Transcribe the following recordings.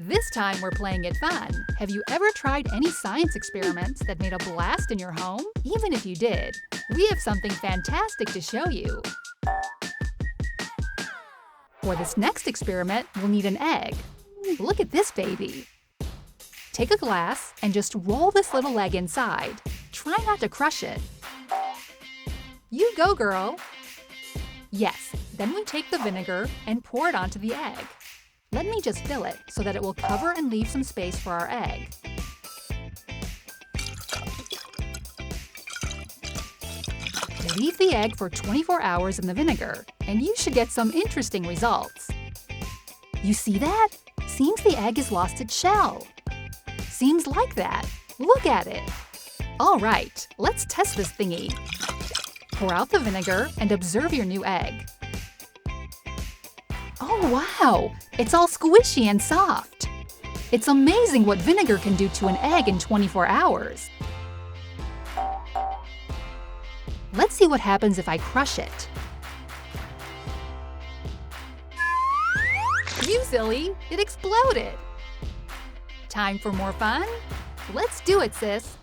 This time we're playing it fun. Have you ever tried any science experiments that made a blast in your home? Even if you did, we have something fantastic to show you. For this next experiment, we'll need an egg. Look at this baby. Take a glass and just roll this little egg inside. Try not to crush it. You go, girl. Yes, then we take the vinegar and pour it onto the egg. Let me just fill it so that it will cover and leave some space for our egg. Leave the egg for 24 hours in the vinegar, and you should get some interesting results. You see that? Seems the egg has lost its shell. Seems like that. Look at it. All right, let's test this thingy. Pour out the vinegar and observe your new egg. Oh wow! It's all squishy and soft. It's amazing what vinegar can do to an egg in 24 hours. Let's see what happens if I crush it. You silly! It exploded! Time for more fun? Let's do it, sis!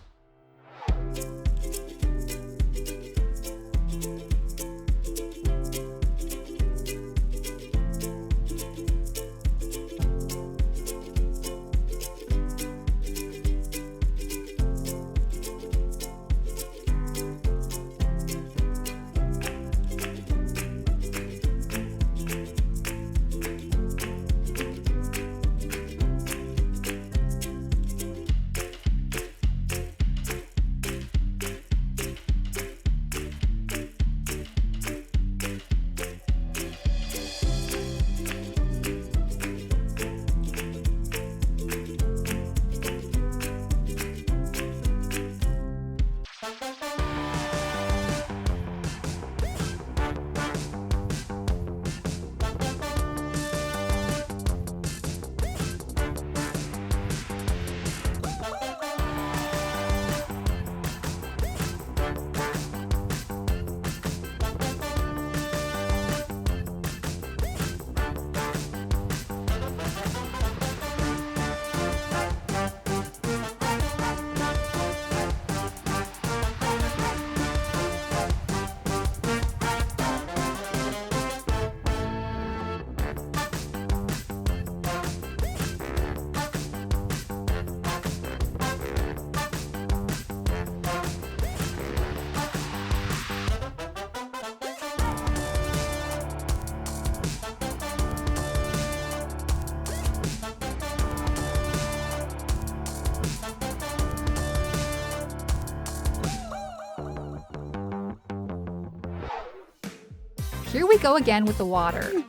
Here we go again with the water.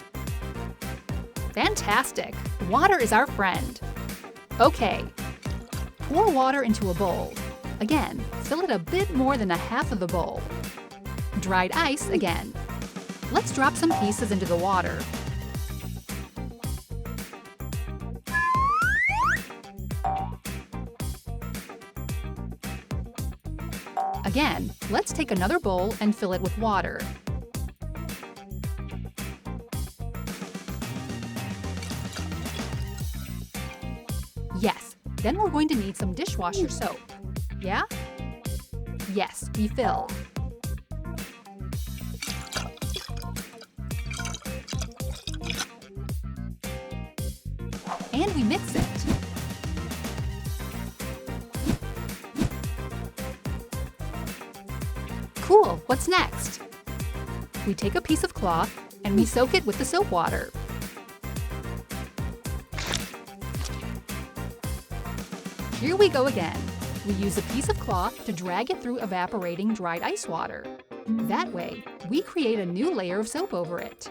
Fantastic! Water is our friend. Okay, pour water into a bowl. Again, fill it a bit more than a half of the bowl. Dried ice again. Let's drop some pieces into the water. Again, let's take another bowl and fill it with water. Yes, then we're going to need some dishwasher soap. Yeah? Yes, refill. And we mix it. Cool, what's next? We take a piece of cloth and we soak it with the soap water. Here we go again. We use a piece of cloth to drag it through evaporating dried ice water. That way, we create a new layer of soap over it.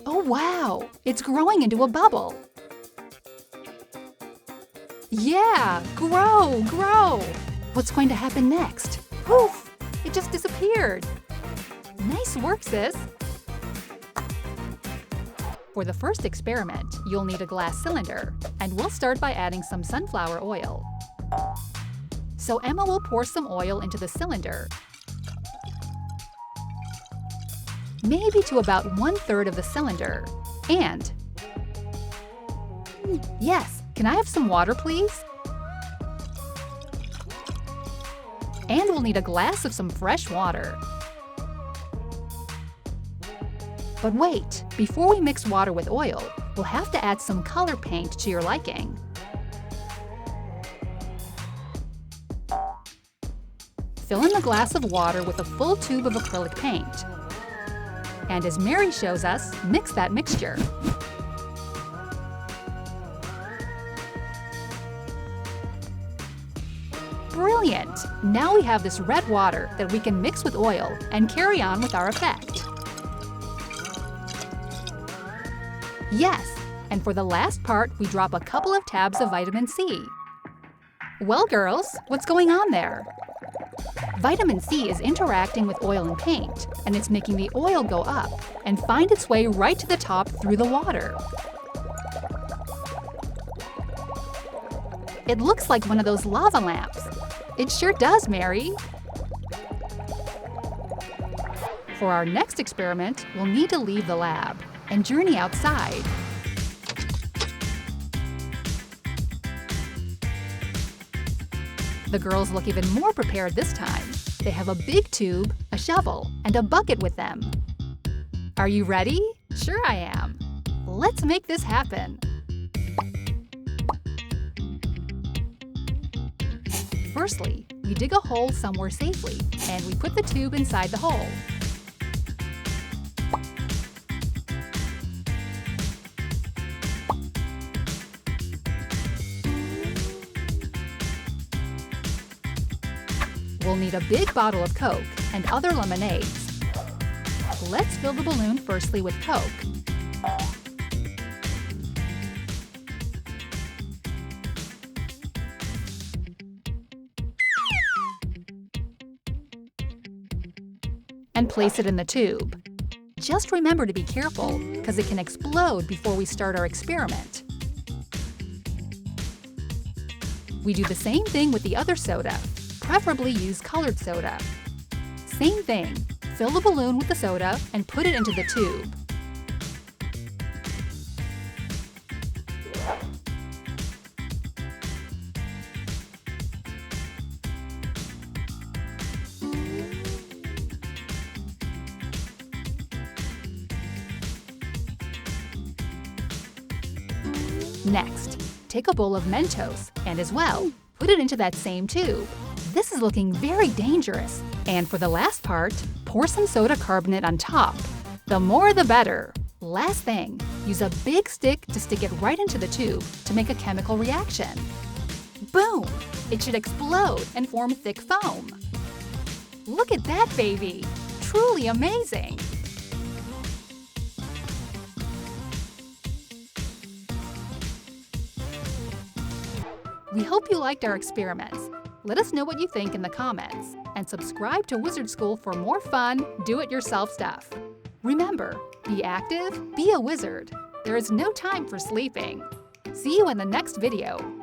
Oh wow! It's growing into a bubble! Yeah! Grow! Grow! What's going to happen next? Poof! It just disappeared! Nice work, sis! For the first experiment, you'll need a glass cylinder, and we'll start by adding some sunflower oil. So Emma will pour some oil into the cylinder, maybe to about 1/3 of the cylinder, and Yes, can I have some water, please? And we'll need a glass of some fresh water. But wait, before we mix water with oil, we'll have to add some color paint to your liking. Fill in the glass of water with a full tube of acrylic paint. And as Mary shows us, mix that mixture. Brilliant! Now we have this red water that we can mix with oil and carry on with our effect. Yes, and for the last part, we drop a couple of tabs of vitamin C. Well, girls, what's going on there? Vitamin C is interacting with oil and paint, and it's making the oil go up and find its way right to the top through the water. It looks like one of those lava lamps. It sure does, Mary. For our next experiment, we'll need to leave the lab and journey outside. The girls look even more prepared this time. They have a big tube, a shovel, and a bucket with them. Are you ready? Sure I am. Let's make this happen. Firstly, we dig a hole somewhere safely, and we put the tube inside the hole. We'll need a big bottle of Coke and other lemonades. Let's fill the balloon firstly with Coke. And place it in the tube. Just remember to be careful, because it can explode before we start our experiment. We do the same thing with the other soda. Preferably use colored soda. Same thing, fill the balloon with the soda and put it into the tube. Next, take a bowl of Mentos and as well, put it into that same tube. This is looking very dangerous. And for the last part, pour some soda carbonate on top. The more the better. Last thing, use a big stick to stick it right into the tube to make a chemical reaction. Boom! It should explode and form thick foam. Look at that baby! Truly amazing! We hope you liked our experiments. Let us know what you think in the comments, and subscribe to Wizard School for more fun, do-it-yourself stuff. Remember, be active, be a wizard. There is no time for sleeping. See you in the next video.